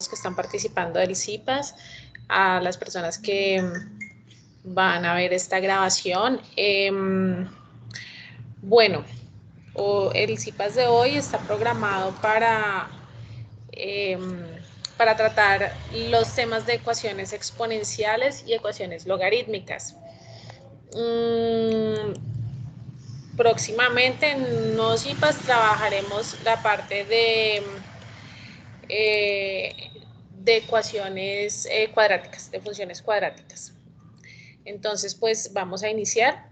que están participando del CIPAS, a las personas que van a ver esta grabación. Bueno, el CIPAS de hoy está programado para tratar los temas de ecuaciones exponenciales y ecuaciones logarítmicas. Próximamente en los CIPAS trabajaremos la parte de ecuaciones cuadráticas, de funciones cuadráticas. Entonces, pues vamos a iniciar.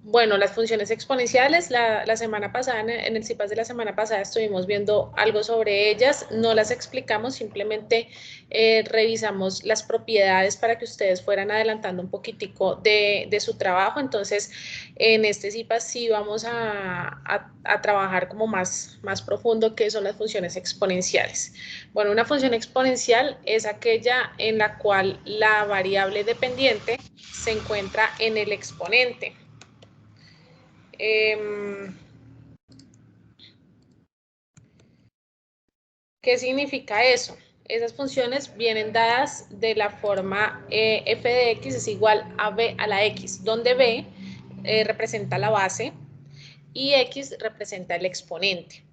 Bueno, las funciones exponenciales, la semana pasada, en el CIPAS de la semana pasada estuvimos viendo algo sobre ellas, no las explicamos, simplemente revisamos las propiedades para que ustedes fueran adelantando un poquitico de su trabajo. Entonces, en este CIPAS sí vamos a trabajar como más profundo qué son las funciones exponenciales. Bueno, una función exponencial es aquella en la cual la variable dependiente se encuentra en el exponente. ¿Qué significa eso? Esas funciones vienen dadas de la forma f de x es igual a b a la x, donde b representa la base y x representa el exponente.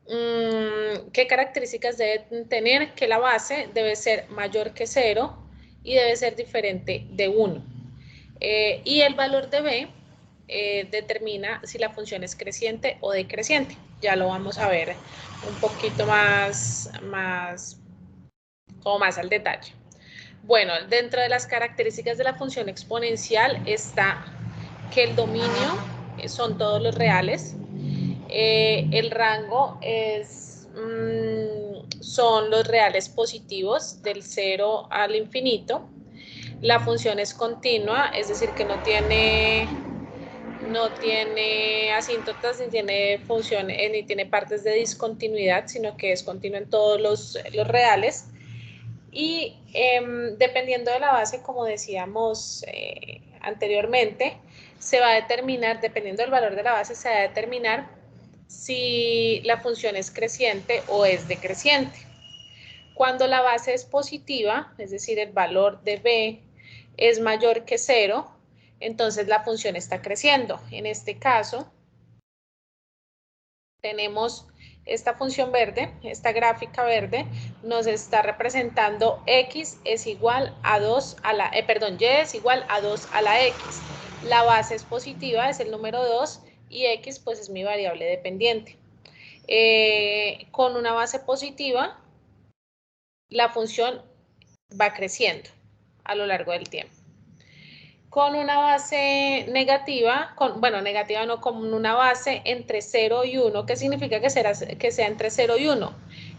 ¿Qué características debe tener? Que la base debe ser mayor que 0 y debe ser diferente de 1. Y el valor de b determina si la función es creciente o decreciente. Ya lo vamos a ver un poquito más al detalle. Bueno, dentro de las características de la función exponencial está que el dominio son todos los reales, el rango son los reales positivos del 0 al infinito, la función es continua, es decir, que no tiene asíntotas ni tiene funciones ni tiene partes de discontinuidad, sino que es continua en todos los reales. Y dependiendo de la base, como decíamos anteriormente, se va a determinar, dependiendo del valor de la base, se va a determinar si la función es creciente o es decreciente. Cuando la base es positiva, es decir, el valor de b es mayor que 0, entonces la función está creciendo. En este caso, tenemos esta función verde, esta gráfica verde, nos está representando x es igual a 2 a la, y es igual a 2 a la x. La base es positiva, es el número 2, y x pues es mi variable dependiente. Con una base positiva, la función va creciendo a lo largo del tiempo. Con una base negativa, con una base entre 0 y 1, ¿qué significa que sea entre 0 y 1?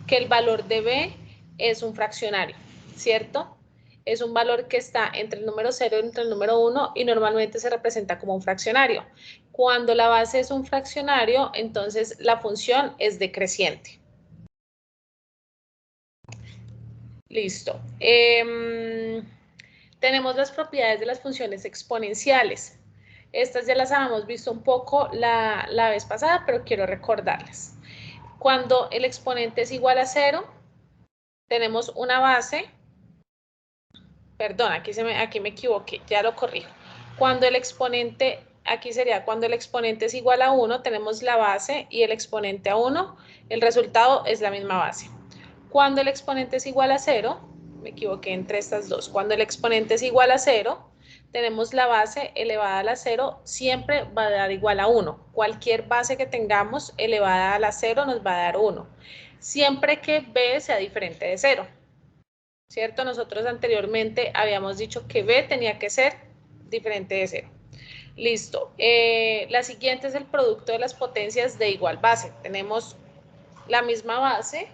Que el valor de b es un fraccionario, ¿cierto? Es un valor que está entre el número 0 y entre el número 1 y normalmente se representa como un fraccionario. Cuando la base es un fraccionario, entonces la función es decreciente. Listo. Tenemos las propiedades de las funciones exponenciales. Estas ya las habíamos visto un poco la vez pasada, pero quiero recordarlas. Cuando el exponente es igual a 0, tenemos una base. Perdón, aquí me equivoqué, ya lo corrijo. Cuando el exponente, aquí sería cuando el exponente es igual a 1, tenemos la base y el exponente a 1, el resultado es la misma base. Cuando el exponente es igual a 0, me equivoqué entre estas dos, cuando el exponente es igual a 0, tenemos la base elevada a la 0, siempre va a dar igual a 1. Cualquier base que tengamos elevada a la 0 nos va a dar 1, siempre que b sea diferente de 0. ¿Cierto? Nosotros anteriormente habíamos dicho que b tenía que ser diferente de 0. Listo. La siguiente es el producto de las potencias de igual base. Tenemos la misma base,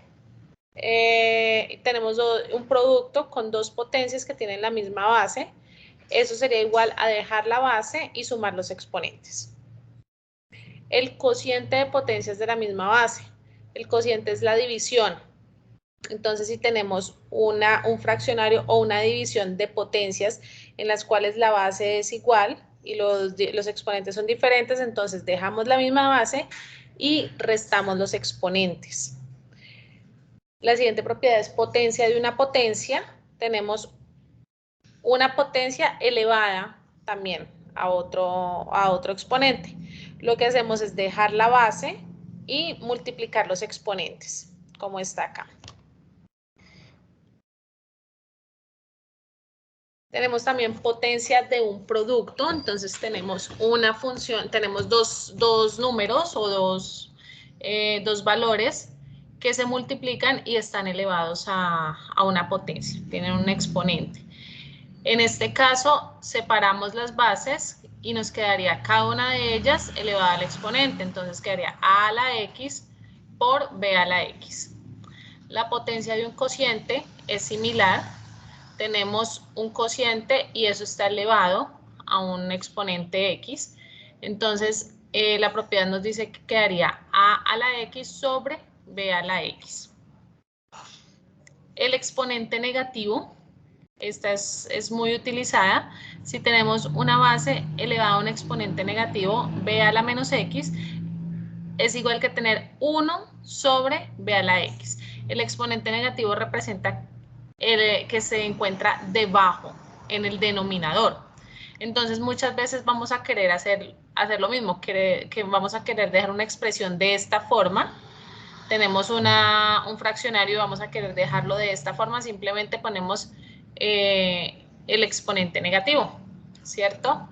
tenemos un producto con dos potencias que tienen la misma base. Eso sería igual a dejar la base y sumar los exponentes. El cociente de potencias de la misma base. El cociente es la división. Entonces, si tenemos un fraccionario o una división de potencias en las cuales la base es igual y los exponentes son diferentes, entonces dejamos la misma base y restamos los exponentes. La siguiente propiedad es potencia de una potencia. Tenemos una potencia elevada también a otro exponente. Lo que hacemos es dejar la base y multiplicar los exponentes, como está acá. Tenemos también potencia de un producto, entonces tenemos una función, tenemos dos números o dos valores que se multiplican y están elevados a una potencia, tienen un exponente. En este caso, separamos las bases y nos quedaría cada una de ellas elevada al exponente, entonces quedaría a a la x por b a la x. La potencia de un cociente es similar. Tenemos un cociente y eso está elevado a un exponente x. Entonces, la propiedad nos dice que quedaría a la x sobre b a la x. El exponente negativo, esta es muy utilizada. Si tenemos una base elevada a un exponente negativo, b a la menos x, es igual que tener 1 sobre b a la x. El exponente negativo representa que se encuentra debajo, en el denominador. Entonces, muchas veces vamos a querer hacer lo mismo, que vamos a querer dejar una expresión de esta forma. Tenemos un fraccionario y vamos a querer dejarlo de esta forma, simplemente ponemos el exponente negativo, ¿cierto?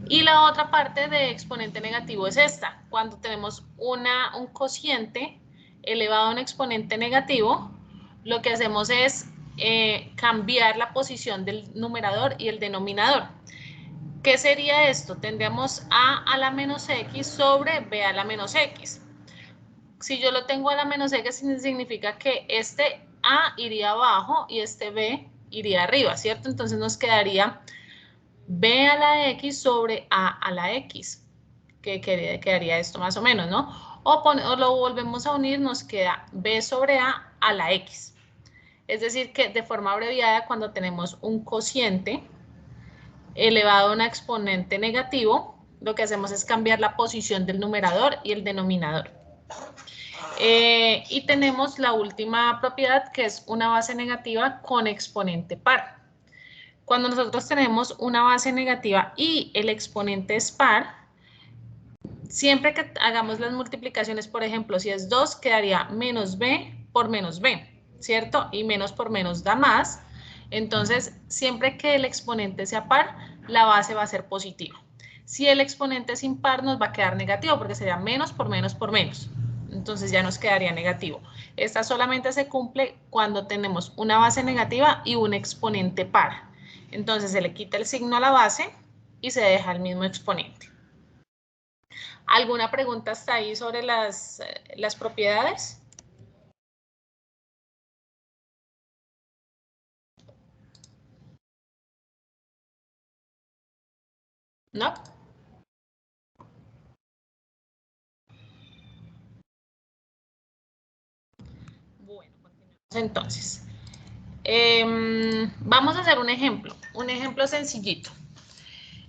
Y la otra parte de exponente negativo es esta. Cuando tenemos un cociente elevado a un exponente negativo, lo que hacemos es cambiar la posición del numerador y el denominador. ¿Qué sería esto? Tendríamos a la menos x sobre b a la menos x. Si yo lo tengo a la menos x, significa que este a iría abajo y este b iría arriba, ¿cierto? Entonces nos quedaría b a la x sobre a la x, que quedaría esto más o menos, ¿no? O lo volvemos a unir, nos queda b sobre a la x. Es decir, que de forma abreviada, cuando tenemos un cociente elevado a un exponente negativo, lo que hacemos es cambiar la posición del numerador y el denominador. Y tenemos la última propiedad, que es una base negativa con exponente par. Cuando nosotros tenemos una base negativa y el exponente es par, siempre que hagamos las multiplicaciones, por ejemplo, si es 2, quedaría menos b por menos b, ¿cierto? Y menos por menos da más. Entonces, siempre que el exponente sea par, la base va a ser positiva. Si el exponente es impar, nos va a quedar negativo, porque sería menos por menos por menos. Entonces ya nos quedaría negativo. Esta solamente se cumple cuando tenemos una base negativa y un exponente par. Entonces se le quita el signo a la base y se deja el mismo exponente. ¿Alguna pregunta hasta ahí sobre las propiedades? ¿No? Bueno, continuamos entonces. Vamos a hacer un ejemplo sencillito.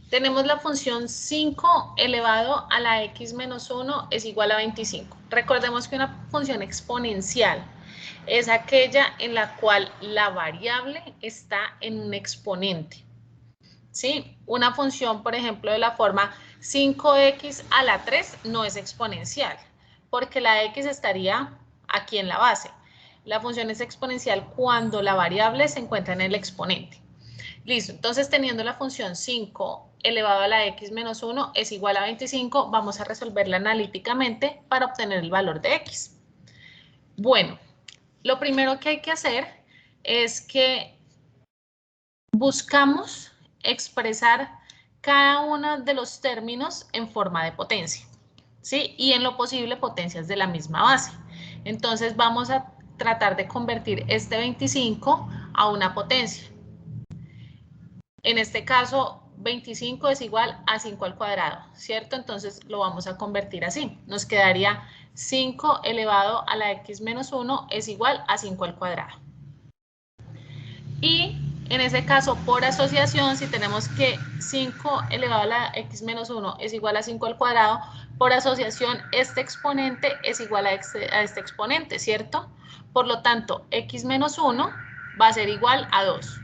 Tenemos la función 5 elevado a la x menos 1 es igual a 25. Recordemos que una función exponencial es aquella en la cual la variable está en un exponente. ¿Sí? Una función, por ejemplo, de la forma 5x a la 3 no es exponencial, porque la x estaría aquí en la base. La función es exponencial cuando la variable se encuentra en el exponente. Listo, entonces teniendo la función 5 elevado a la x menos 1 es igual a 25, vamos a resolverla analíticamente para obtener el valor de x. Bueno, lo primero que hay que hacer es que buscamos expresar cada uno de los términos en forma de potencia, ¿sí? Y en lo posible potencias de la misma base. Entonces vamos a tratar de convertir este 25 a una potencia. En este caso, 25 es igual a 5 al cuadrado, ¿cierto? Entonces lo vamos a convertir así. Nos quedaría 5 elevado a la x menos 1 es igual a 5 al cuadrado. Y en ese caso, por asociación, si tenemos que 5 elevado a la x menos 1 es igual a 5 al cuadrado, Por asociación, este exponente es igual a este exponente, ¿cierto? Por lo tanto, x menos 1 va a ser igual a 2.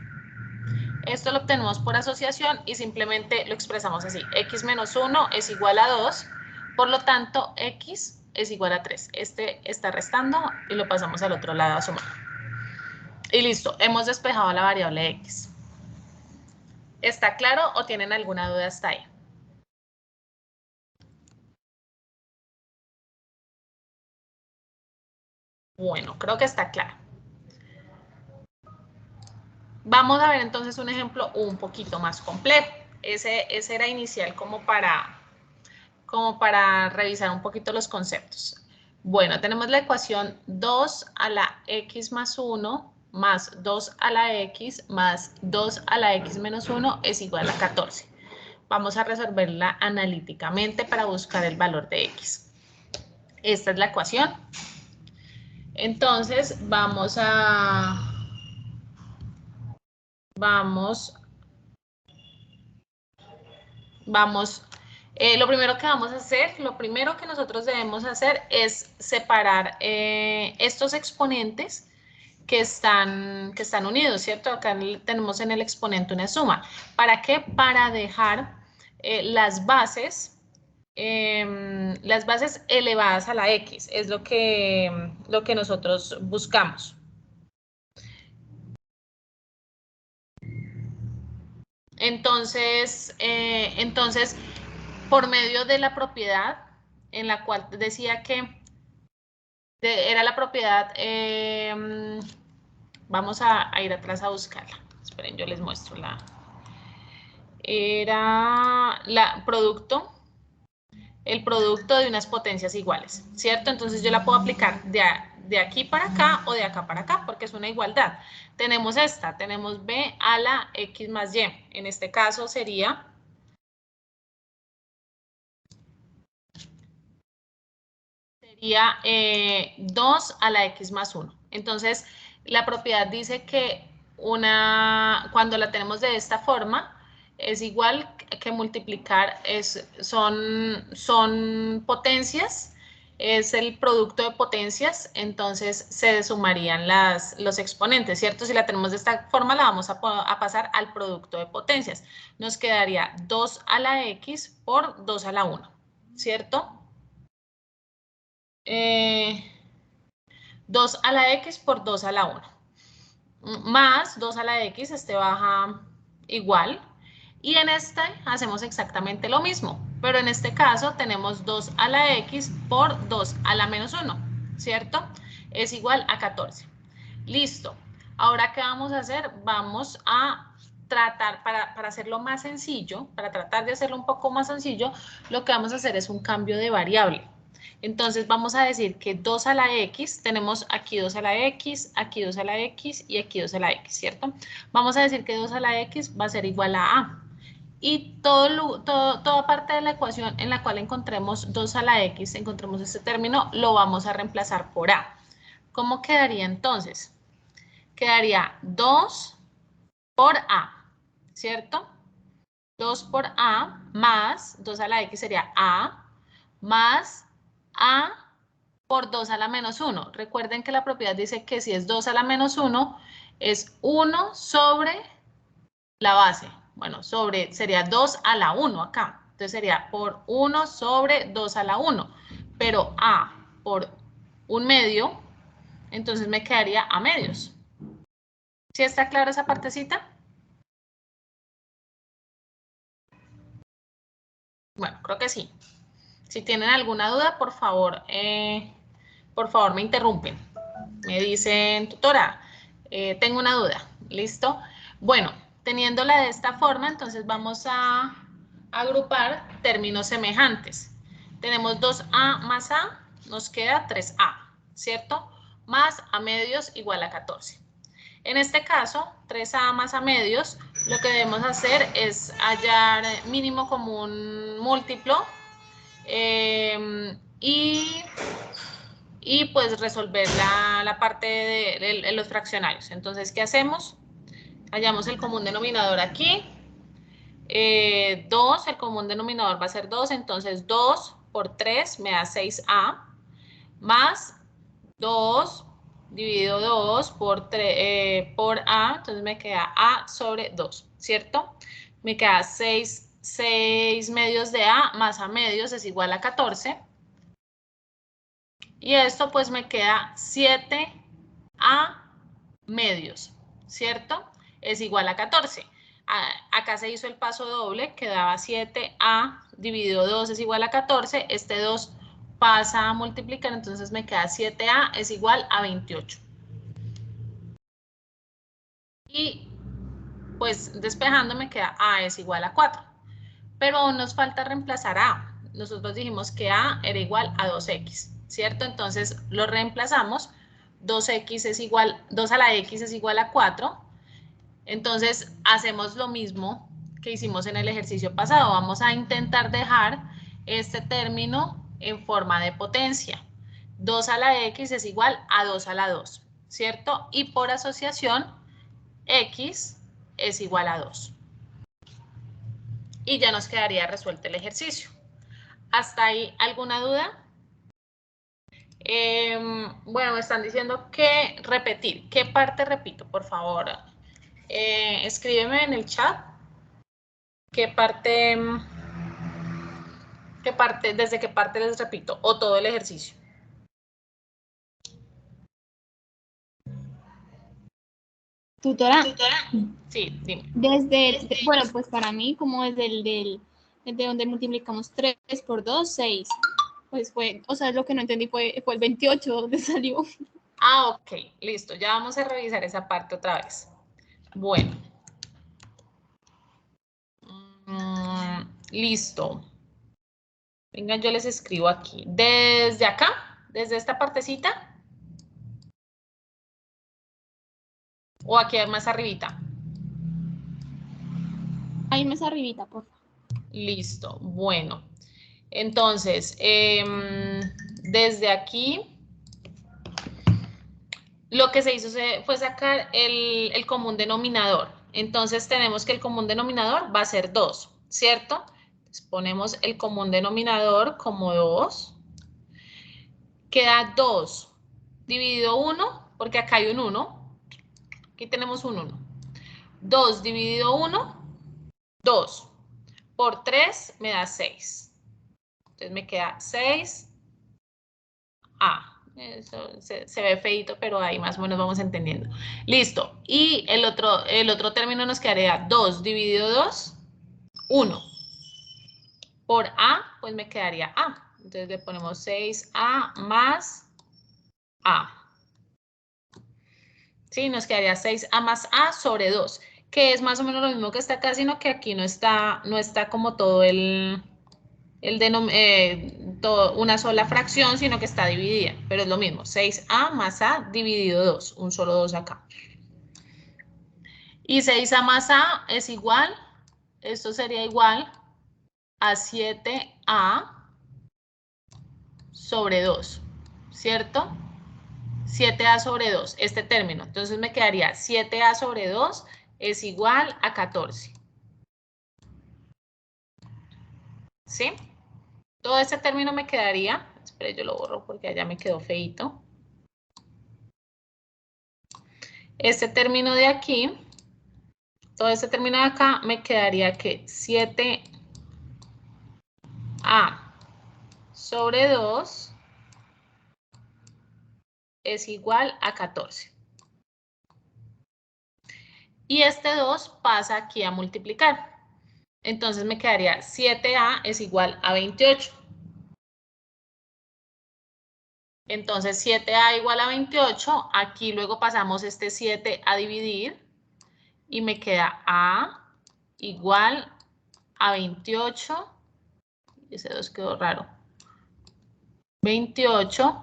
Esto lo obtenemos por asociación y simplemente lo expresamos así. X menos 1 es igual a 2, por lo tanto, x es igual a 3. Este está restando y lo pasamos al otro lado a sumar. Y listo, hemos despejado la variable x. ¿Está claro o tienen alguna duda hasta ahí? Bueno, creo que está claro. Vamos a ver entonces un ejemplo un poquito más complejo. Ese era inicial como para revisar un poquito los conceptos. Bueno, tenemos la ecuación 2 a la x más 1 más 2 a la x más 2 a la x menos 1 es igual a 14. Vamos a resolverla analíticamente para buscar el valor de x. Esta es la ecuación. Entonces, vamos lo primero que vamos a hacer, lo primero que nosotros debemos hacer es separar estos exponentes que están unidos, ¿cierto? Acá tenemos en el exponente una suma. ¿Para qué? Para dejar las bases elevadas a la x, es lo que nosotros buscamos. Entonces, por medio de la propiedad en la cual decía que era la propiedad, vamos a ir atrás a buscarla. Esperen, yo les muestro era el producto de unas potencias iguales, ¿cierto? Entonces yo la puedo aplicar de aquí para acá o de acá para acá, porque es una igualdad. Tenemos tenemos b a la x más y. En este caso sería 2 a la x más 1. Entonces, la propiedad dice que cuando la tenemos de esta forma, es igual que multiplicar, son potencias, es el producto de potencias, entonces se sumarían los exponentes, ¿cierto? Si la tenemos de esta forma, la vamos a pasar al producto de potencias. Nos quedaría 2 a la x por 2 a la 1, ¿cierto? 2 a la x por 2 a la 1. Más 2 a la x, este baja igual. Y en este hacemos exactamente lo mismo. Pero en este caso tenemos 2 a la x por 2 a la menos 1, ¿cierto? Es igual a 14. Listo. Ahora, ¿qué vamos a hacer? Vamos a tratar, para hacerlo más sencillo, para tratar de hacerlo un poco más sencillo, lo que vamos a hacer es un cambio de variable. Entonces vamos a decir que 2 a la x, tenemos aquí 2 a la x, aquí 2 a la x y aquí 2 a la x, ¿cierto? Vamos a decir que 2 a la x va a ser igual a a. Y toda parte de la ecuación en la cual encontremos 2 a la x, encontremos este término, lo vamos a reemplazar por a. ¿Cómo quedaría entonces? Quedaría 2 por a, ¿cierto? 2 por a más 2 a la x sería a más a por 2 a la menos 1. Recuerden que la propiedad dice que si es 2 a la menos 1 es 1 sobre la base. Bueno, sería 2 a la 1 acá. Entonces sería por 1 sobre 2 a la 1. Pero a por 1 medio, entonces me quedaría a medios. ¿Sí está clara esa partecita? Bueno, creo que sí. Si tienen alguna duda, por favor me interrumpen. Me dicen, tutora, tengo una duda. ¿Listo? Bueno, teniéndola de esta forma, entonces vamos a agrupar términos semejantes. Tenemos 2a más a, nos queda 3a, ¿cierto? Más a medios igual a 14. En este caso, 3a más a medios, lo que debemos hacer es hallar mínimo común múltiplo y pues resolver la parte de los fraccionarios. Entonces, ¿qué hacemos? Hallamos el común denominador aquí. 2, el común denominador va a ser 2, entonces 2 por 3 me da 6A, más 2 dividido 2 por A, entonces me queda A sobre 2, ¿cierto? Me queda 6 medios de A más A medios es igual a 14. Y esto pues me queda 7A medios, ¿cierto? Es igual a 14. Acá se hizo el paso doble, quedaba 7A dividido 2 es igual a 14. Este 2 pasa a multiplicar, entonces me queda 7A es igual a 28. Y pues despejando me queda A es igual a 4. Pero aún nos falta reemplazar A. Nosotros dijimos que A era igual a 2X, ¿cierto? Entonces lo reemplazamos. 2X es igual, 2 a la X es igual a 4. Entonces hacemos lo mismo que hicimos en el ejercicio pasado. Vamos a intentar dejar este término en forma de potencia. 2 a la X es igual a 2 a la 2, ¿cierto? Y por asociación, X es igual a 2. Y ya nos quedaría resuelto el ejercicio. ¿Hasta ahí alguna duda? Bueno, me están diciendo que repetir. ¿Qué parte repito, por favor? Escríbeme en el chat. ¿Qué parte, desde qué parte les repito? O todo el ejercicio. Tutora, Sí, dime. bueno, pues para mí, como desde donde multiplicamos 3 por 2, 6. Pues fue, o sea, lo que no entendí fue el 28, ¿dónde salió? Ah, ok, listo. Ya vamos a revisar esa parte otra vez. Bueno. Listo. Vengan, yo les escribo aquí. Desde acá, desde esta partecita. O aquí más arribita. Ahí más arribita, por favor. Listo. Bueno. Entonces, desde aquí, lo que se hizo fue sacar el común denominador. Entonces, tenemos que el común denominador va a ser 2, ¿cierto? Entonces, ponemos el común denominador como 2. Queda 2 dividido 1, porque acá hay un 1. Aquí tenemos un 1. 2 dividido 1, 2. Por 3 me da 6. Entonces me queda 6A. Eso se ve feito, pero ahí más o menos vamos entendiendo. Listo. Y el otro término nos quedaría 2 dividido 2, 1. Por A, pues me quedaría A. Entonces le ponemos 6A más A. Sí, nos quedaría 6A más A sobre 2, que es más o menos lo mismo que está acá, sino que aquí no está como todo una sola fracción, sino que está dividida, pero es lo mismo, 6A más A dividido 2, un solo 2 acá. Y 6A más A es igual, esto sería igual a 7A sobre 2, ¿cierto? 7A sobre 2, este término. Entonces me quedaría 7A sobre 2 es igual a 14. ¿Sí? Todo este término me quedaría, espere, yo lo borro porque allá me quedó feito. Este término de aquí, todo este término de acá, me quedaría que 7A sobre 2 es igual a 14. Y este 2 pasa aquí a multiplicar. Entonces me quedaría 7A es igual a 28. Entonces 7A igual a 28. Aquí luego pasamos este 7 a dividir. Y me queda A igual a 28. Ese 2 quedó raro. 28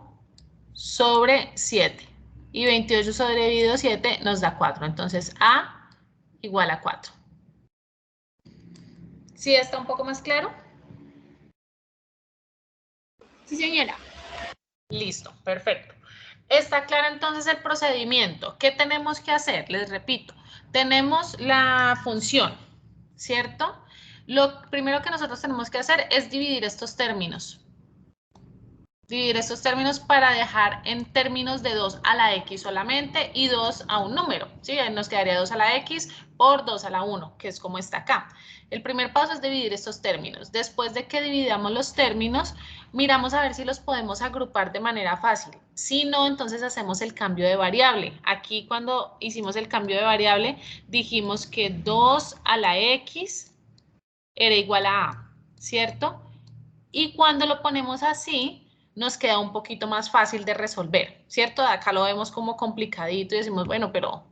sobre 7. Y 28 sobre dividido 7 nos da 4. Entonces A igual a 4. ¿Sí está un poco más claro? Sí, señora. Listo, perfecto. Está claro entonces el procedimiento. ¿Qué tenemos que hacer? Les repito, tenemos la función, ¿cierto? Lo primero que nosotros tenemos que hacer es dividir estos términos. Dividir estos términos para dejar en términos de 2 a la x solamente y 2 a un número, ¿sí? Nos quedaría 2 a la x por 2 a la 1, que es como está acá. El primer paso es dividir estos términos. Después de que dividamos los términos, miramos a ver si los podemos agrupar de manera fácil. Si no, entonces hacemos el cambio de variable. Aquí cuando hicimos el cambio de variable, dijimos que 2 a la x era igual a, ¿cierto? Y cuando lo ponemos así, nos queda un poquito más fácil de resolver, ¿cierto? Acá lo vemos como complicadito y decimos, bueno, pero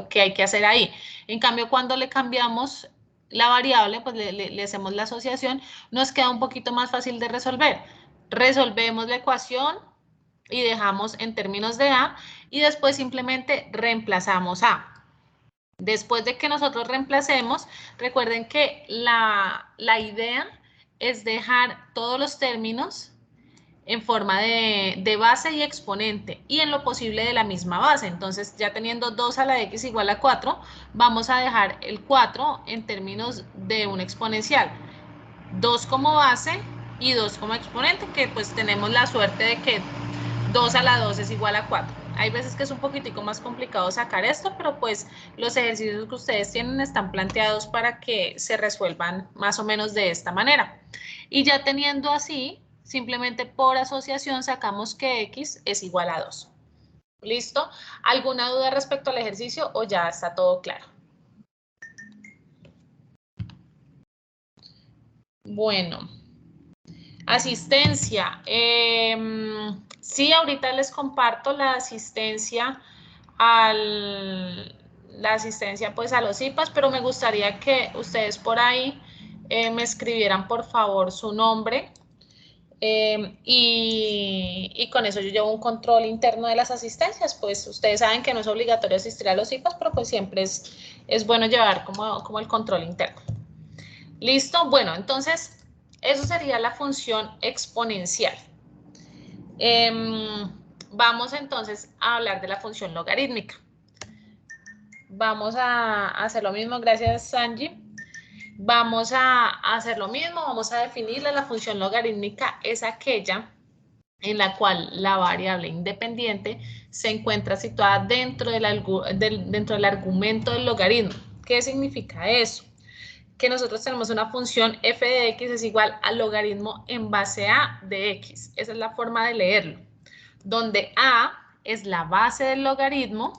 ¿qué hay que hacer ahí? En cambio, cuando le cambiamos la variable, pues le hacemos la asociación, nos queda un poquito más fácil de resolver. Resolvemos la ecuación y dejamos en términos de A y después simplemente reemplazamos A. Después de que nosotros reemplacemos, recuerden que la idea es dejar todos los términos en forma de base y exponente y en lo posible de la misma base. Entonces, ya teniendo 2 a la x igual a 4, vamos a dejar el 4 en términos de un exponencial. 2 como base y 2 como exponente, que pues tenemos la suerte de que 2 a la 2 es igual a 4. Hay veces que es un poquitico más complicado sacar esto, pero pues los ejercicios que ustedes tienen están planteados para que se resuelvan más o menos de esta manera. Y ya teniendo así, simplemente por asociación sacamos que x es igual a 2. ¿Listo? ¿Alguna duda respecto al ejercicio o ya está todo claro? Bueno. Asistencia. Sí, ahorita les comparto la asistencia pues a los IPAs, pero me gustaría que ustedes por ahí me escribieran por favor su nombre y con eso yo llevo un control interno de las asistencias. Pues ustedes saben que no es obligatorio asistir a los IPAs, pero pues siempre es bueno llevar como el control interno. ¿Listo? Bueno, entonces eso sería la función exponencial. Vamos entonces a hablar de la función logarítmica. Vamos a hacer lo mismo, gracias Sanji. Vamos a hacer lo mismo, vamos a definirla. La función logarítmica es aquella en la cual la variable independiente se encuentra situada dentro del argumento del logaritmo. ¿Qué significa eso? Que nosotros tenemos una función f de x es igual al logaritmo en base a de x. Esa es la forma de leerlo. Donde a es la base del logaritmo,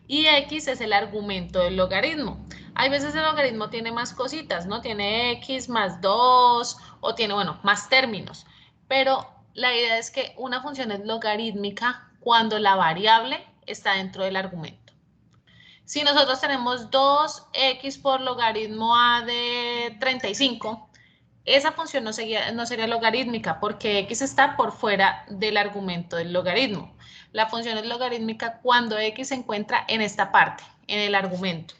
y x es el argumento del logaritmo. Hay veces el logaritmo tiene más cositas, ¿no? Tiene x más 2 o tiene, bueno, más términos. Pero la idea es que una función es logarítmica cuando la variable está dentro del argumento. Si nosotros tenemos 2x por logaritmo a de 35, esa función no sería logarítmica porque x está por fuera del argumento del logaritmo. La función es logarítmica cuando x se encuentra en esta parte, en el argumento.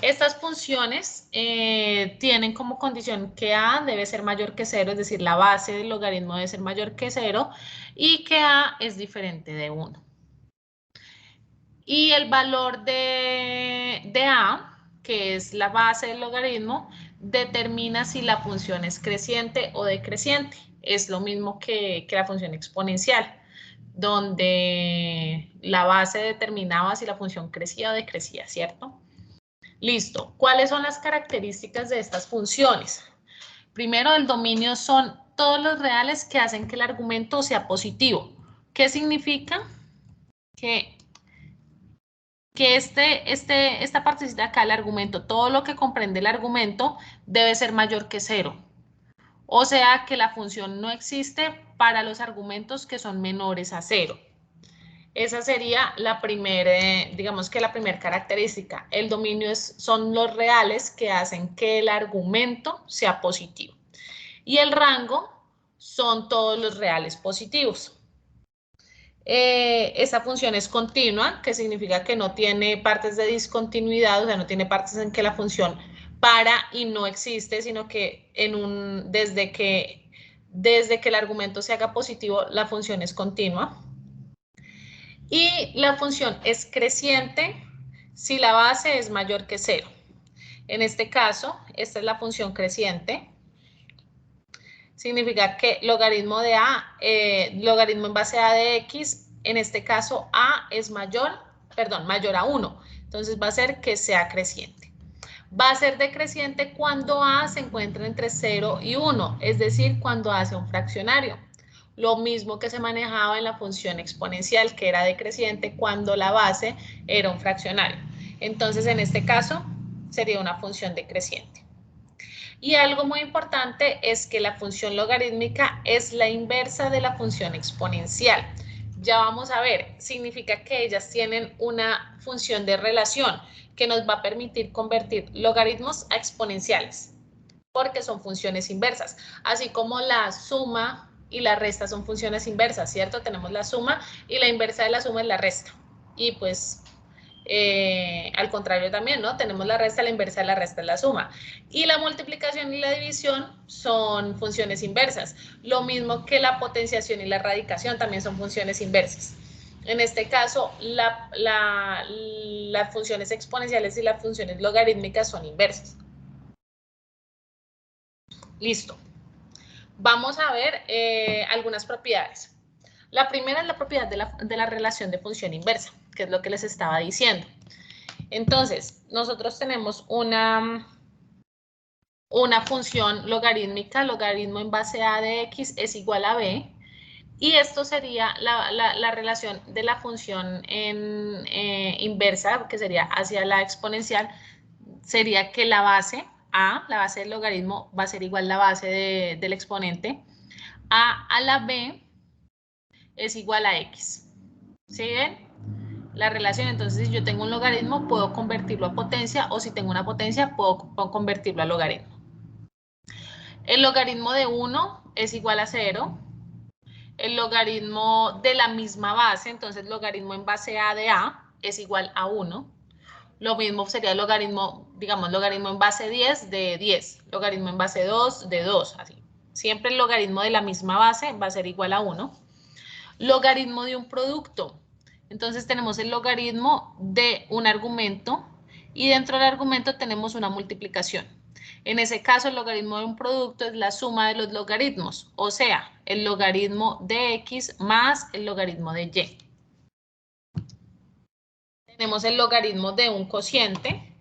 Estas funciones tienen como condición que a debe ser mayor que 0, es decir, la base del logaritmo debe ser mayor que 0 y que a es diferente de 1. Y el valor de a, que es la base del logaritmo, determina si la función es creciente o decreciente. Es lo mismo que la función exponencial, donde la base determinaba si la función crecía o decrecía, ¿cierto? Listo. ¿Cuáles son las características de estas funciones? Primero, el dominio son todos los reales que hacen que el argumento sea positivo. ¿Qué significa? Que esta partecita acá, el argumento, todo lo que comprende el argumento debe ser mayor que 0. O sea que la función no existe para los argumentos que son menores a 0. Esa sería la primera, digamos que la primera característica. El dominio son los reales que hacen que el argumento sea positivo. Y el rango son todos los reales positivos. Esa función es continua, que significa que no tiene partes de discontinuidad, o sea, no tiene partes en que la función para y no existe, sino que desde que el argumento se haga positivo, la función es continua. Y la función es creciente si la base es mayor que 0. En este caso, esta es la función creciente. significa que logaritmo de A, logaritmo en base a de X, en este caso A es mayor a 1. Entonces va a ser que sea creciente. Va a ser decreciente cuando A se encuentra entre 0 y 1, es decir, cuando A sea un fraccionario. Lo mismo que se manejaba en la función exponencial, que era decreciente cuando la base era un fraccionario. Entonces, en este caso, sería una función decreciente. Y algo muy importante es que la función logarítmica es la inversa de la función exponencial. Ya vamos a ver, significa que ellas tienen una función de relación que nos va a permitir convertir logaritmos a exponenciales, porque son funciones inversas, así como la suma y la resta son funciones inversas, ¿cierto? Tenemos la suma y la inversa de la suma es la resta. Y pues al contrario también, ¿no? Tenemos la resta, la inversa de la resta es la suma. Y la multiplicación y la división son funciones inversas. Lo mismo que la potenciación y la radicación también son funciones inversas. En este caso, las funciones exponenciales y las funciones logarítmicas son inversas. Listo. Vamos a ver algunas propiedades. La primera es la propiedad de la relación de función inversa, que es lo que les estaba diciendo. Entonces, nosotros tenemos una función logarítmica, logaritmo en base a de x es igual a b, y esto sería la relación de la función inversa, que sería hacia la exponencial, sería que la base a, la base del logaritmo va a ser igual a la base del exponente, a la b es igual a x. ¿Sí ven? La relación, entonces si yo tengo un logaritmo puedo convertirlo a potencia, o si tengo una potencia puedo convertirlo a logaritmo. El logaritmo de 1 es igual a 0. El logaritmo de la misma base, entonces logaritmo en base a de a es igual a 1. Lo mismo sería el logaritmo, digamos, logaritmo en base 10 de 10, logaritmo en base 2 de 2, así. Siempre el logaritmo de la misma base va a ser igual a 1. Logaritmo de un producto. Entonces tenemos el logaritmo de un argumento y dentro del argumento tenemos una multiplicación. En ese caso, el logaritmo de un producto es la suma de los logaritmos, o sea, el logaritmo de x más el logaritmo de y. Tenemos el logaritmo de un cociente,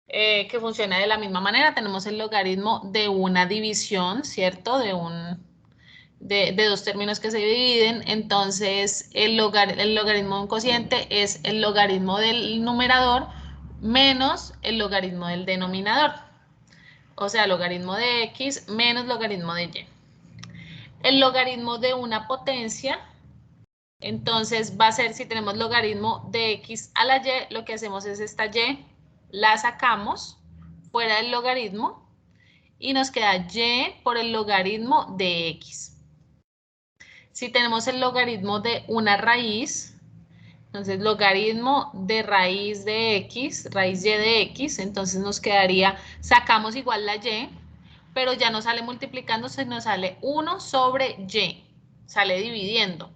que funciona de la misma manera. Tenemos el logaritmo de una división, ¿cierto? De dos términos que se dividen. Entonces, el logaritmo de un cociente es el logaritmo del numerador menos el logaritmo del denominador. O sea, logaritmo de x menos logaritmo de y. El logaritmo de una potencia, entonces va a ser, si tenemos logaritmo de x a la y, lo que hacemos es esta y la sacamos fuera del logaritmo y nos queda y por el logaritmo de x. Si tenemos el logaritmo de una raíz, entonces logaritmo de raíz de x, raíz y de x, entonces nos quedaría, sacamos igual la y, pero ya no sale multiplicando, sino nos sale 1 sobre y, sale dividiendo.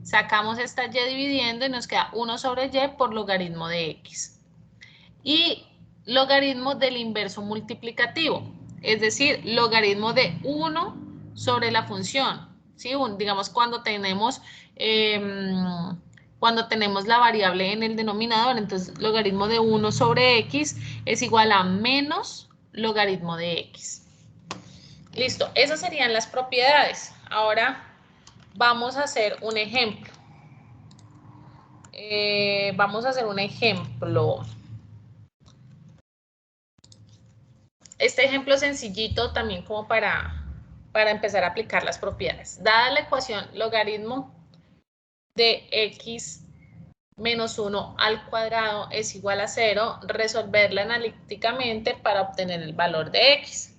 Sacamos esta y dividiendo y nos queda 1 sobre y por logaritmo de x. Y logaritmo del inverso multiplicativo, es decir, logaritmo de 1 sobre la función. ¿Sí? Digamos cuando tenemos la variable en el denominador, entonces logaritmo de 1 sobre x es igual a menos logaritmo de x. Listo, esas serían las propiedades. Ahora vamos a hacer un ejemplo. Este ejemplo es sencillito también como para empezar a aplicar las propiedades. Dada la ecuación logaritmo de x menos 1 al cuadrado es igual a 0, resolverla analíticamente para obtener el valor de x.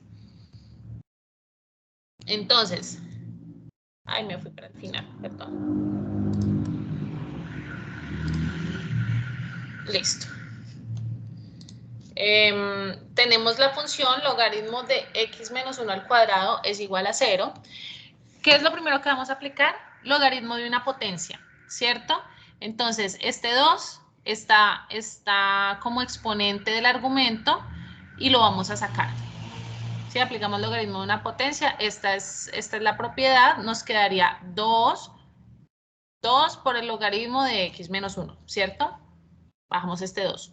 Entonces, me fui para el final, perdón. Listo. Tenemos la función logaritmo de x menos 1 al cuadrado es igual a 0. ¿Qué es lo primero que vamos a aplicar? Logaritmo de una potencia, ¿cierto? Entonces, este 2 está como exponente del argumento y lo vamos a sacar. Si aplicamos logaritmo de una potencia, esta es la propiedad, nos quedaría 2 por el logaritmo de x menos 1, ¿cierto? Bajamos este 2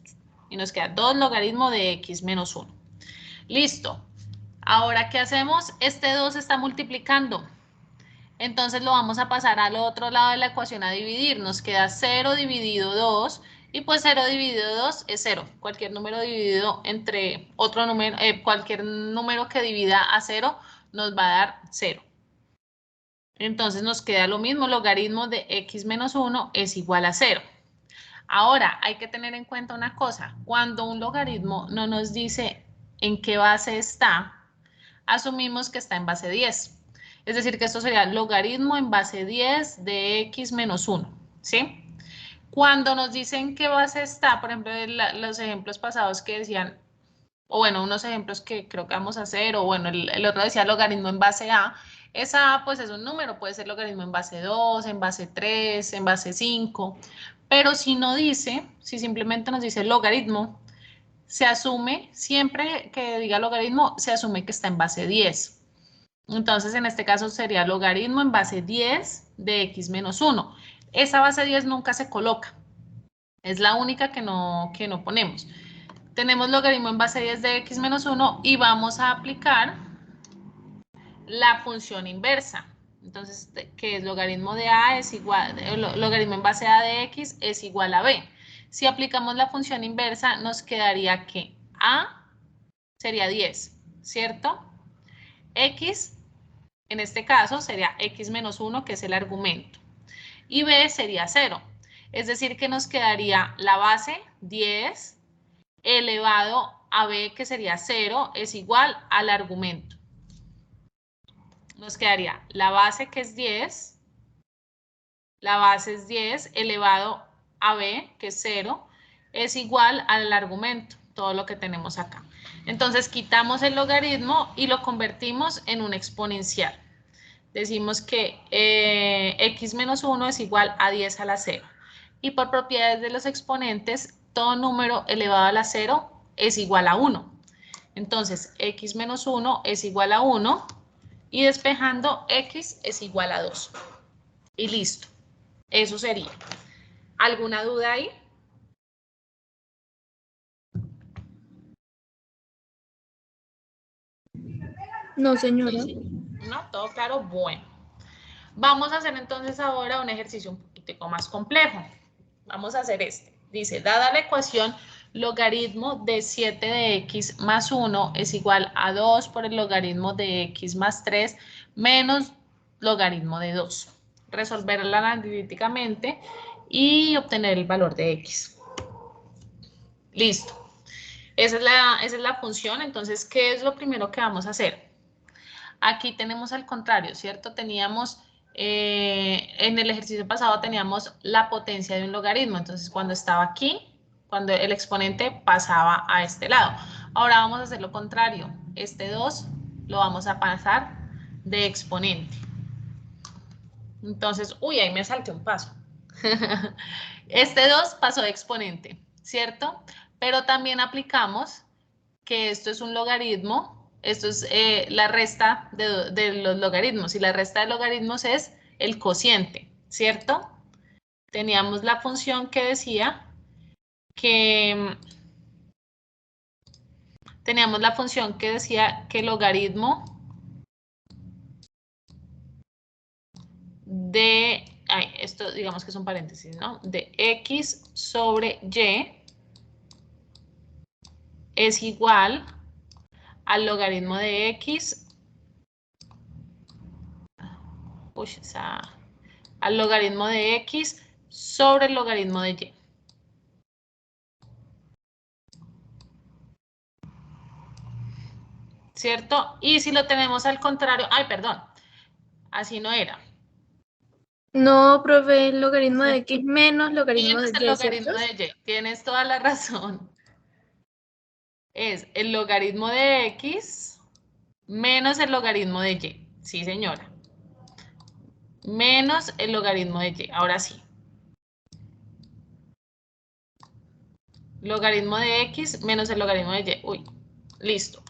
y nos queda 2 logaritmo de x menos 1. Listo. Ahora, ¿qué hacemos? Este 2 está multiplicando. Entonces lo vamos a pasar al otro lado de la ecuación a dividir. Nos queda 0 dividido 2 y pues 0 dividido 2 es 0. Cualquier número dividido entre otro número, cualquier número que divida a 0 nos va a dar 0. Entonces nos queda lo mismo, logaritmo de x menos 1 es igual a 0. Ahora, hay que tener en cuenta una cosa. Cuando un logaritmo no nos dice en qué base está, asumimos que está en base 10. Es decir, que esto sería logaritmo en base 10 de x menos 1, ¿sí? Cuando nos dicen qué base está, por ejemplo, los ejemplos pasados que decían, o bueno, unos ejemplos que creo que vamos a hacer, o bueno, el otro decía logaritmo en base A, esa A pues es un número, puede ser logaritmo en base 2, en base 3, en base 5, pero si no dice, si simplemente nos dice logaritmo, se asume, siempre que diga logaritmo, se asume que está en base 10. Entonces, en este caso sería logaritmo en base 10 de x menos 1. Esa base 10 nunca se coloca, es la única que no ponemos. Tenemos logaritmo en base 10 de x menos 1 y vamos a aplicar la función inversa. Entonces, que es logaritmo de a es igual, logaritmo en base a de x es igual a b. Si aplicamos la función inversa, nos quedaría que a sería 10, ¿cierto? X, en este caso, sería x menos 1, que es el argumento. Y b sería 0. Es decir, que nos quedaría la base 10 elevado a b, que sería 0, es igual al argumento. Nos quedaría la base, que es 10, la base es 10 elevado a b, que es 0, es igual al argumento, todo lo que tenemos acá. Entonces quitamos el logaritmo y lo convertimos en un exponencial. Decimos que x menos 1 es igual a 10 a la 0. Y por propiedades de los exponentes, todo número elevado a la 0 es igual a 1. Entonces, x menos 1 es igual a 1 y despejando x es igual a 2. Y listo. Eso sería. ¿Alguna duda ahí? No, señora. ¿No? ¿Todo claro? Bueno. Vamos a hacer entonces ahora un ejercicio un poquitico más complejo. Vamos a hacer este. Dice, dada la ecuación, logaritmo de 7 de x más 1 es igual a 2 por el logaritmo de x más 3 menos logaritmo de 2. Resolverla analíticamente y obtener el valor de x. Listo. Esa es la función. Entonces, ¿qué es lo primero que vamos a hacer? Aquí tenemos al contrario, ¿cierto? Teníamos, en el ejercicio pasado teníamos la potencia de un logaritmo. Entonces, cuando estaba aquí, cuando el exponente pasaba a este lado. Ahora vamos a hacer lo contrario. Este 2 lo vamos a pasar de exponente. Entonces, uy, ahí me salté un paso. Este 2 pasó de exponente, ¿cierto? Pero también aplicamos que esto es un logaritmo, esto es la resta de los logaritmos, y la resta de logaritmos es el cociente, ¿cierto? Teníamos la función que decía que que el logaritmo de, esto digamos que es un paréntesis, ¿no? De x sobre y es igual al logaritmo de x, al logaritmo de x sobre el logaritmo de y. ¿Cierto? Y si lo tenemos al contrario, ay, perdón, así no era. No, profe, el logaritmo de x menos logaritmo de Tienes el y, ¿cierto? logaritmo de y, tienes toda la razón. Es el logaritmo de x menos el logaritmo de y. Sí, señora. Menos el logaritmo de y. Ahora sí. Logaritmo de x menos el logaritmo de y. Uy, listo.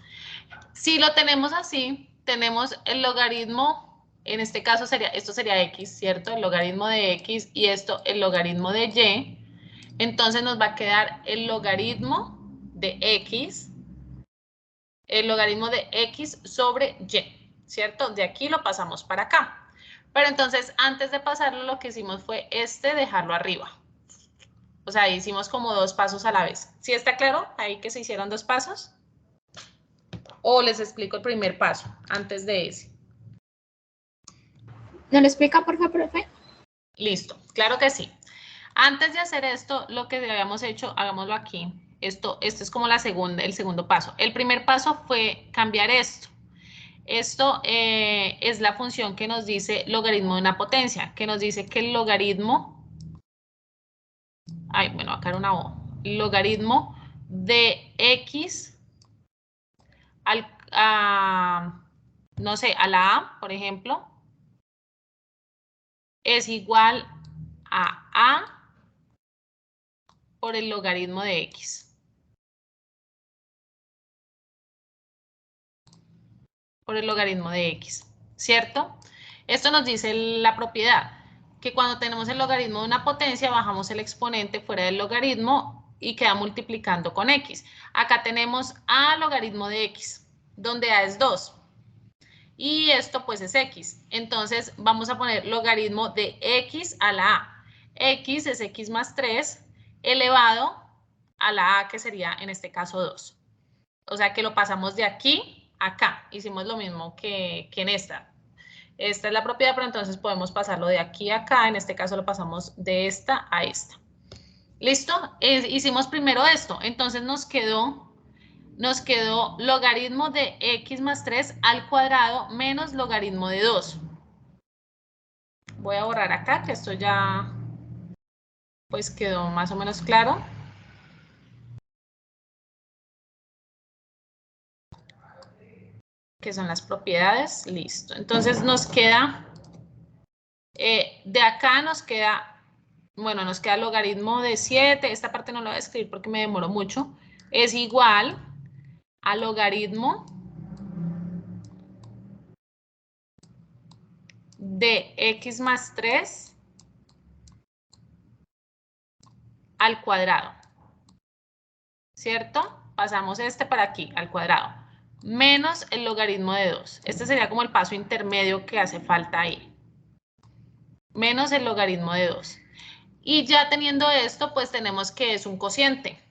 Si lo tenemos así, tenemos el logaritmo, en este caso sería, esto sería x, ¿cierto? El logaritmo de x y esto el logaritmo de y. Entonces nos va a quedar el logaritmo de x sobre y, ¿cierto? De aquí lo pasamos para acá. Pero entonces, antes de pasarlo, lo que hicimos fue dejarlo arriba. O sea, hicimos como 2 pasos a la vez. ¿Sí está claro? Ahí que se hicieron 2 pasos. O les explico el primer paso, antes de ese. ¿No lo explica, por favor, profe? Listo, claro que sí. Antes de hacer esto, lo que habíamos hecho, hagámoslo aquí. Esto es como el segundo paso. El primer paso fue cambiar esto. Esto es la función que nos dice logaritmo de una potencia, que nos dice que el logaritmo, bueno, acá era una O, logaritmo de x no sé, a la A, por ejemplo, es igual a A por el logaritmo de x. Por el logaritmo de x, ¿cierto? Esto nos dice la propiedad, que cuando tenemos el logaritmo de una potencia, bajamos el exponente fuera del logaritmo y queda multiplicando con x. Acá tenemos a logaritmo de x, donde a es 2. Y esto pues es x. Entonces vamos a poner logaritmo de x a la a. X es x más 3 elevado a la a, que sería en este caso 2. O sea que lo pasamos de aquí a acá. Hicimos lo mismo que en esta. Esta es la propiedad, pero entonces podemos pasarlo de aquí a acá. En este caso lo pasamos de esta a esta. ¿Listo? Hicimos primero esto. Entonces nos quedó logaritmo de x más 3 al cuadrado menos logaritmo de 2. Voy a borrar acá, que esto ya pues quedó más o menos claro. Que son las propiedades. Listo. Entonces nos queda, de acá nos queda, bueno, nos queda logaritmo de 7. Esta parte no la voy a escribir porque me demoró mucho. Es igual a logaritmo de x más 3 al cuadrado, ¿cierto? Pasamos para aquí, al cuadrado, menos el logaritmo de 2. Este sería como el paso intermedio que hace falta ahí. Menos el logaritmo de 2. Y ya teniendo esto, pues tenemos que es un cociente.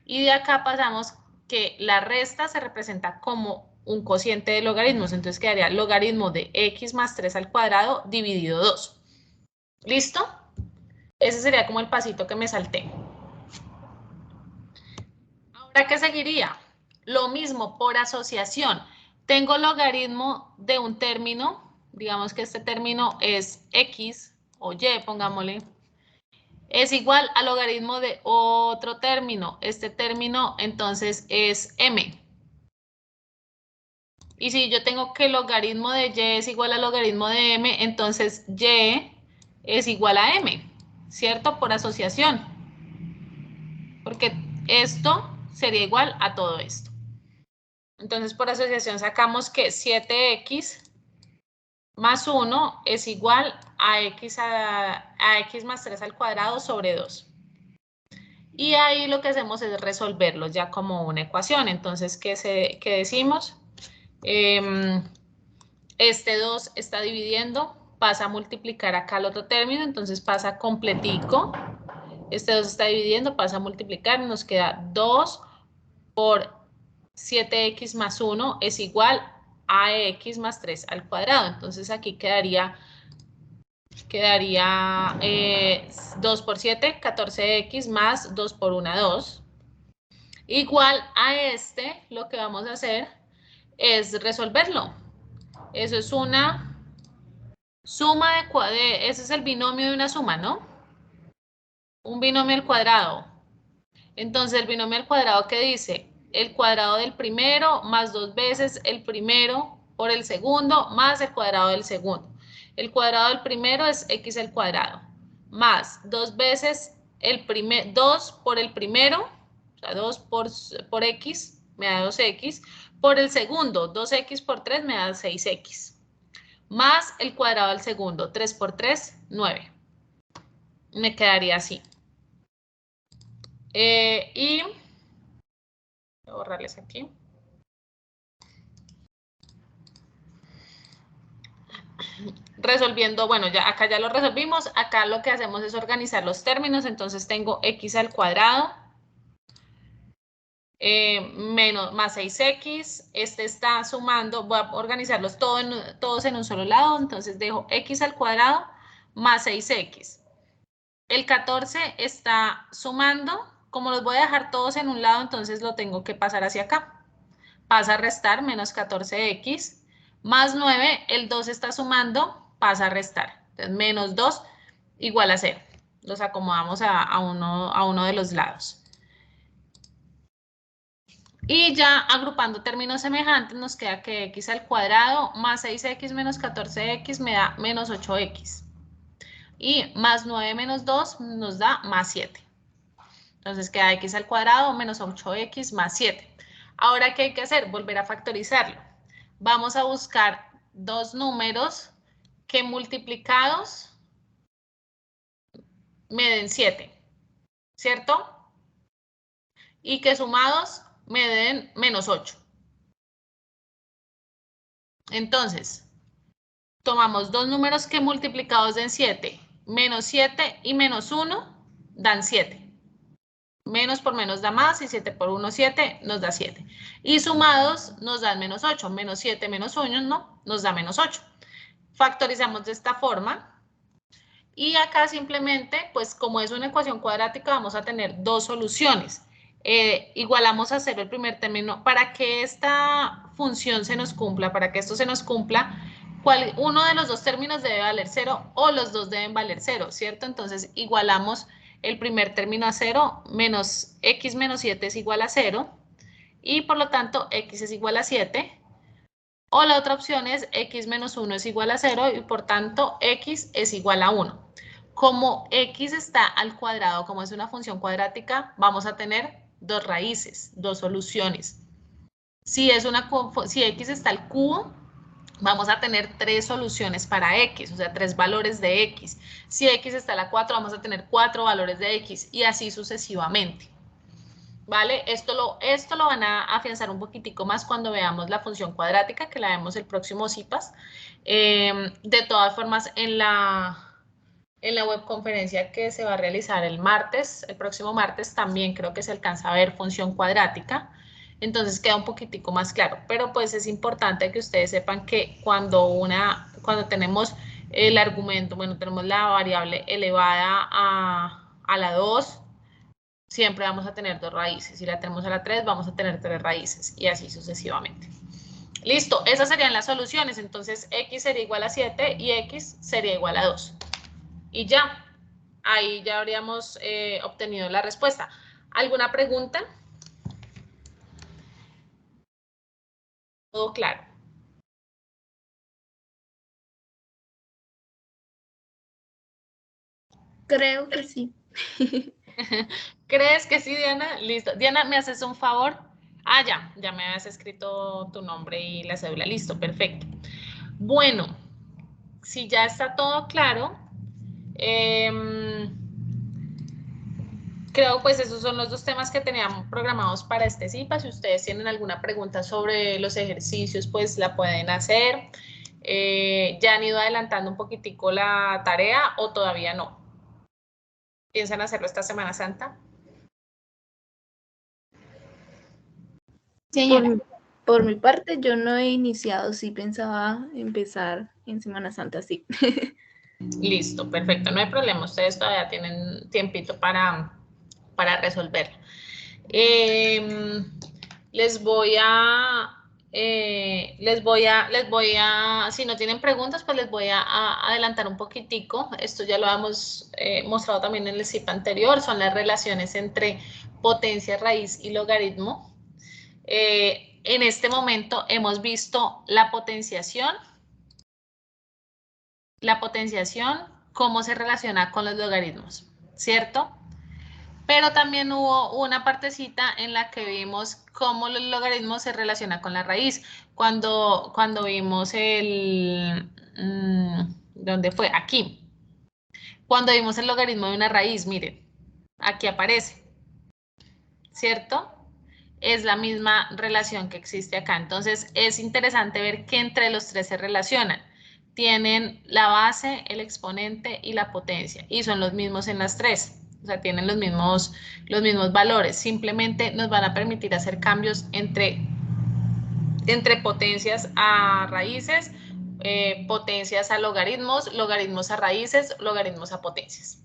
Y de acá pasamos que la resta se representa como un cociente de logaritmos. Entonces quedaría logaritmo de x más 3 al cuadrado dividido 2. ¿Listo? Ese sería como el pasito que me salté. Ahora, ¿qué seguiría? Lo mismo por asociación. Tengo logaritmo de un término, digamos que este término es x o y, pongámosle, es igual al logaritmo de otro término. Este término entonces es m. Y si yo tengo que el logaritmo de y es igual al logaritmo de m, entonces y es igual a m, ¿cierto? Por asociación. Porque esto sería igual a todo esto. Entonces, por asociación sacamos que 7x más 1 es igual a x más 3 al cuadrado sobre 2. Y ahí lo que hacemos es resolverlo ya como una ecuación. Entonces, ¿qué decimos? Este 2 está dividiendo, pasa a multiplicar acá el otro término, entonces pasa completico. Este 2 está dividiendo, pasa a multiplicar, nos queda 2 por 7x más 1 es igual a x más 3 al cuadrado. Entonces aquí quedaría 2 por 7, 14x más 2 por 1, 2. Igual a lo que vamos a hacer es resolverlo. Eso es una suma ese es el binomio de una suma, ¿no? Un binomio al cuadrado. Entonces, el binomio al cuadrado, ¿qué dice? El cuadrado del primero más 2 veces el primero por el segundo más el cuadrado del segundo. El cuadrado del primero es x al cuadrado, más 2 veces 2 por el primero, o sea, 2 por x, me da 2x, por el segundo, 2x por 3 me da 6x, más el cuadrado del segundo, 3 por 3, 9. Me quedaría así. Y voy a borrarles aquí. Resolviendo, bueno, ya acá ya lo resolvimos. Acá lo que hacemos es organizar los términos. Entonces tengo x al cuadrado menos más 6x. Este está sumando, voy a organizarlos todos en un solo lado. Entonces dejo x al cuadrado más 6x. El 14 está sumando. Como los voy a dejar todos en un lado, entonces lo tengo que pasar hacia acá. Pasa a restar menos 14x más 9. El 2 está sumando, pasa a restar. Entonces, menos 2 igual a 0. Los acomodamos a uno de los lados. Y ya agrupando términos semejantes nos queda que x al cuadrado más 6x menos 14x me da menos 8x. Y más 9 menos 2 nos da más 7. Entonces queda x al cuadrado menos 8x más 7. Ahora, ¿qué hay que hacer? Volver a factorizarlo. Vamos a buscar dos números que multiplicados me den 7, ¿cierto? Y que sumados me den menos 8. Entonces, tomamos dos números que multiplicados den 7, menos 7 y menos 1 dan 7. Menos por menos da más y 7 por 1, 7, nos da 7. Y sumados nos dan menos 8. Menos 7 menos 1, no, nos da menos 8. Factorizamos de esta forma. Y acá simplemente, pues como es una ecuación cuadrática, vamos a tener dos soluciones. Igualamos a 0 el primer término. Para que esta función se nos cumpla, para que esto se nos cumpla, uno de los dos términos debe valer 0 o los dos deben valer 0, ¿cierto? Entonces igualamos el primer término a 0, menos x menos 7 es igual a 0, y por lo tanto x es igual a 7. O la otra opción es x menos 1 es igual a 0 y por tanto x es igual a 1. Como x está al cuadrado, como es una función cuadrática, vamos a tener dos raíces, dos soluciones. Si x está al cubo, vamos a tener tres soluciones para x, o sea, tres valores de x. Si x está a la 4, vamos a tener 4 valores de x y así sucesivamente. ¿Vale? Esto lo van a afianzar un poquitico más cuando veamos la función cuadrática, que la vemos el próximo CIPAS. De todas formas, en la webconferencia que se va a realizar el próximo martes, también creo que se alcanza a ver función cuadrática. Entonces queda un poquitico más claro. Pero pues es importante que ustedes sepan que cuando tenemos el argumento, bueno, tenemos la variable elevada a la 2, siempre vamos a tener dos raíces. Si la tenemos a la 3, vamos a tener 3 raíces y así sucesivamente. Listo, esas serían las soluciones. Entonces, x sería igual a 7 y x sería igual a 2. Y ya, ahí ya habríamos obtenido la respuesta. ¿Alguna pregunta? ¿Todo claro? Creo que sí. ¿Crees que sí, Diana? Listo. Diana, ¿me haces un favor? Ah, ya me habías escrito tu nombre y la cédula. Listo, perfecto. Bueno, si ya está todo claro, creo pues esos son los dos temas que teníamos programados para este CIPA. Si ustedes tienen alguna pregunta sobre los ejercicios, pues la pueden hacer. ¿Ya han ido adelantando un poquitico la tarea o todavía no? ¿Piensan hacerlo esta Semana Santa? Señora. Por mi parte, yo no he iniciado, sí pensaba empezar en Semana Santa, sí. Listo, perfecto, no hay problema. Ustedes todavía tienen tiempito para resolverlo. Si no tienen preguntas, pues les voy a adelantar un poquitico. Esto ya lo hemos mostrado también en el CIP anterior, son las relaciones entre potencia, raíz y logaritmo. En este momento hemos visto la potenciación, cómo se relaciona con los logaritmos, ¿cierto? Pero también hubo una partecita en la que vimos cómo el logaritmo se relaciona con la raíz. Cuando vimos ¿dónde fue? Aquí. Cuando vimos el logaritmo de una raíz, miren, aquí aparece, ¿cierto? Es la misma relación que existe acá. Entonces, es interesante ver que entre los tres se relacionan. Tienen la base, el exponente y la potencia. Y son los mismos en las tres. O sea, tienen los mismos valores. Simplemente nos van a permitir hacer cambios entre potencias a raíces, potencias a logaritmos, logaritmos a raíces, logaritmos a potencias.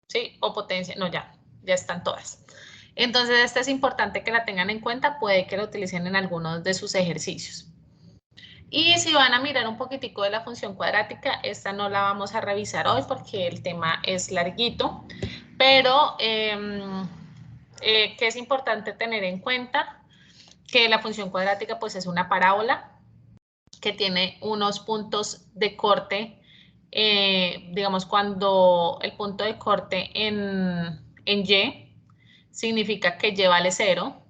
¿Sí? O potencia, no, ya están todas. Entonces, esta es importante que la tengan en cuenta, puede que la utilicen en algunos de sus ejercicios. Y si van a mirar un poquitico de la función cuadrática, esta no la vamos a revisar hoy porque el tema es larguito, pero que es importante tener en cuenta que la función cuadrática pues es una parábola que tiene unos puntos de corte, digamos cuando el punto de corte en Y significa que Y vale 0,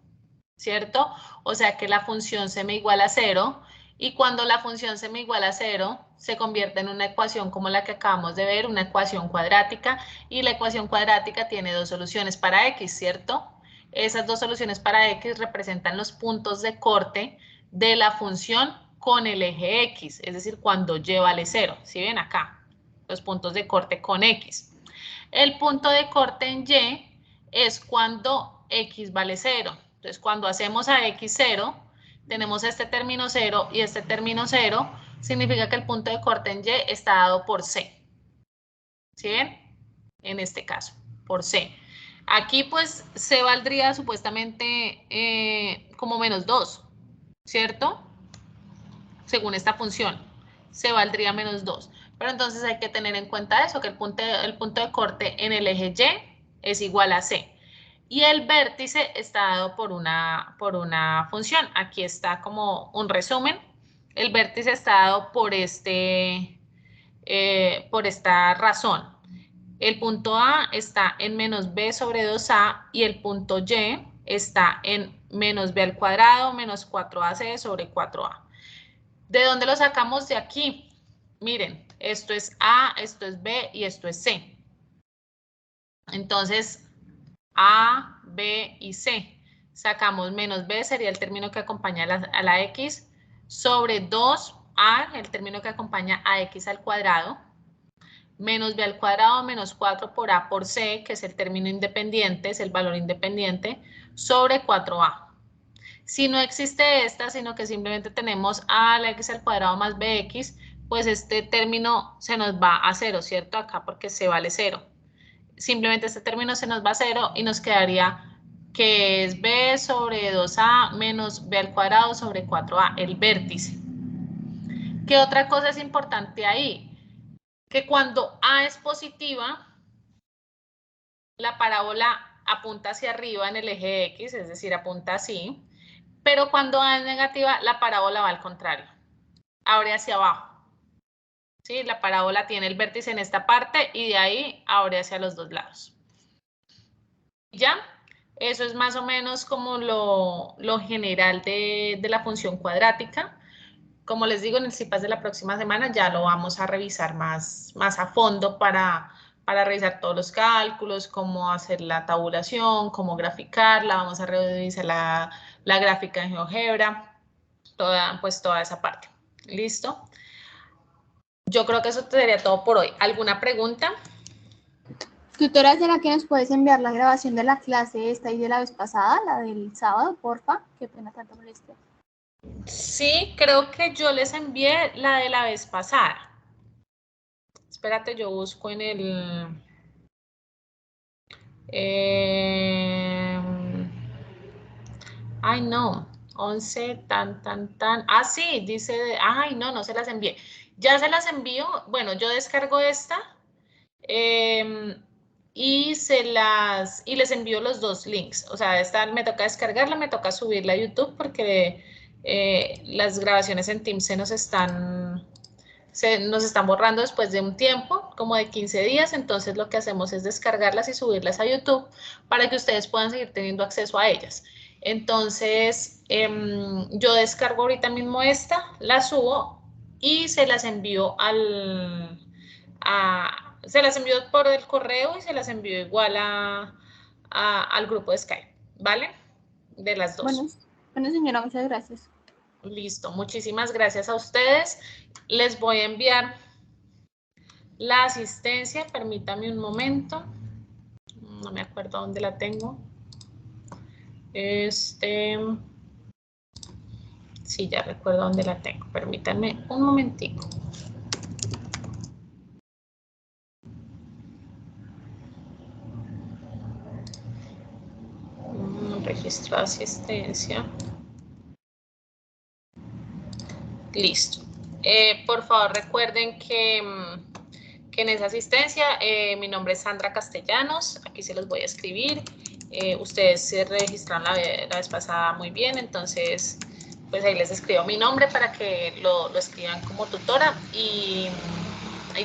¿cierto? O sea que la función se me iguala a 0 y cuando la función se me iguala a 0 se convierte en una ecuación como la que acabamos de ver, una ecuación cuadrática y la ecuación cuadrática tiene dos soluciones para X, ¿cierto? Esas dos soluciones para X representan los puntos de corte de la función con el eje X, es decir, cuando Y vale 0, ¿sí ven acá? Los puntos de corte con X. El punto de corte en Y es cuando X vale 0. Entonces, cuando hacemos a X 0, tenemos este término 0 y este término 0, significa que el punto de corte en Y está dado por C. ¿Sí ven? En este caso, por C. Aquí, pues, C valdría supuestamente como menos 2, ¿cierto? Según esta función, C valdría menos 2. Pero entonces hay que tener en cuenta eso, que el punto de corte en el eje Y es igual a C. Y el vértice está dado por una función. Aquí está como un resumen. El vértice está dado por esta razón. El punto A está en menos b sobre 2a y el punto Y está en menos b al cuadrado menos 4ac sobre 4a. ¿De dónde lo sacamos? De aquí. Miren, esto es A, esto es B y esto es C. Entonces, A, B y C. Sacamos menos B, sería el término que acompaña a la X, sobre 2A, el término que acompaña a X al cuadrado, menos B al cuadrado menos 4 por A por C, que es el término independiente, es el valor independiente, sobre 4A. Si no existe esta, sino que simplemente tenemos a la x al cuadrado más bx, pues este término se nos va a 0, ¿cierto? Acá porque C vale 0. Simplemente este término se nos va a 0 y nos quedaría que es b sobre 2a menos b al cuadrado sobre 4a, el vértice. ¿Qué otra cosa es importante ahí? Que cuando a es positiva, la parábola apunta hacia arriba en el eje X, es decir, apunta así. Pero cuando A es negativa, la parábola va al contrario. Abre hacia abajo. ¿Sí? La parábola tiene el vértice en esta parte y de ahí abre hacia los dos lados. ¿Ya? Eso es más o menos como lo general de la función cuadrática. Como les digo, en el CIPAS de la próxima semana ya lo vamos a revisar más a fondo para revisar todos los cálculos, cómo hacer la tabulación, cómo graficarla, vamos a revisar la gráfica en GeoGebra, toda esa parte. ¿Listo? Yo creo que eso sería todo por hoy. ¿Alguna pregunta? Tutora, ¿será que nos puedes enviar la grabación de la clase esta y de la vez pasada, la del sábado, porfa? Qué pena tanto molestia. Sí, creo que yo les envié la de la vez pasada. Espérate, yo busco en el... ay, no. 11, tan. Ah, sí, dice... ay, no se las envié. Ya se las envío. Bueno, yo descargo esta. Y les envío los dos links. O sea, esta me toca descargarla, me toca subirla a YouTube porque las grabaciones en Teams nos están borrando después de un tiempo. como de 15 días, entonces lo que hacemos es descargarlas y subirlas a YouTube para que ustedes puedan seguir teniendo acceso a ellas. Entonces, yo descargo ahorita mismo esta, la subo y se las envío se las envío por el correo y se las envío igual al grupo de Skype, ¿vale? De las dos. Bueno, señora, muchas gracias. Listo, muchísimas gracias a ustedes. Les voy a enviar la asistencia, permítame un momento. No me acuerdo dónde la tengo. Sí, ya recuerdo dónde la tengo. Permítanme un momentico. Registro de asistencia. Listo. Por favor, recuerden que en esa asistencia mi nombre es Sandra Castellanos. Aquí se los voy a escribir. Ustedes se registraron la vez pasada muy bien, entonces pues ahí les escribo mi nombre para que lo escriban como tutora y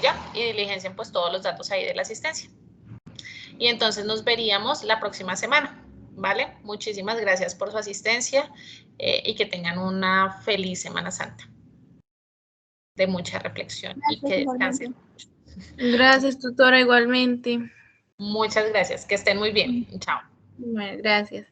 ya, y diligencien pues todos los datos ahí de la asistencia. Y entonces nos veríamos la próxima semana, ¿vale? Muchísimas gracias por su asistencia y que tengan una feliz Semana Santa de mucha reflexión y que descansen. Gracias, tutora, igualmente. Muchas gracias, que estén muy bien. Chao. Bueno, gracias.